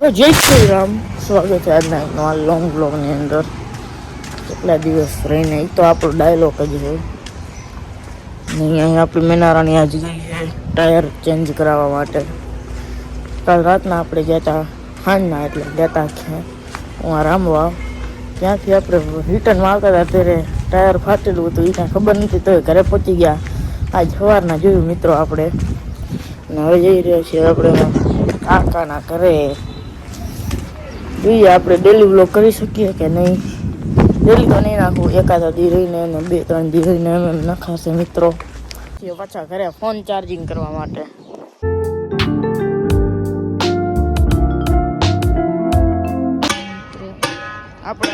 તો જય શ્રી રામ, સ્વાગત છે આજના એક નવા લોંગ બ્લોગની અંદર. કેટલા દિવસ રહીને એ તો આપણો ડાયલોગ જ છે. અહીં આપણી મેનારાણી આજ ગઈ છે ટાયર ચેન્જ કરાવવા માટે. કાલ રાતના આપણે ગયા હતા હાંજના, એટલે ગયા હતા હું રામવા. ત્યાંથી આપણે રિટર્નમાં આવતા હતા ત્યારે ટાયર ફાટેલું હતું. એ કાંઈ ખબર નથી, તો ઘરે પહોંચી ગયા આજ સવારના. જોયું મિત્રો આપણે, અને હવે જઈ રહ્યા છીએ આપણે કાકાના ઘરે. જોઈએ આપણે ડેલી વ્લોગ કરી શકીએ કે નહીં. ડેલી તો નહીં નાખવું, એકાદા દી રહીને અને 2-3 દી રહીને એમ નખાશે મિત્રો. પાછા ઘરે ફોન ચાર્જિંગ કરવા માટે. આપણે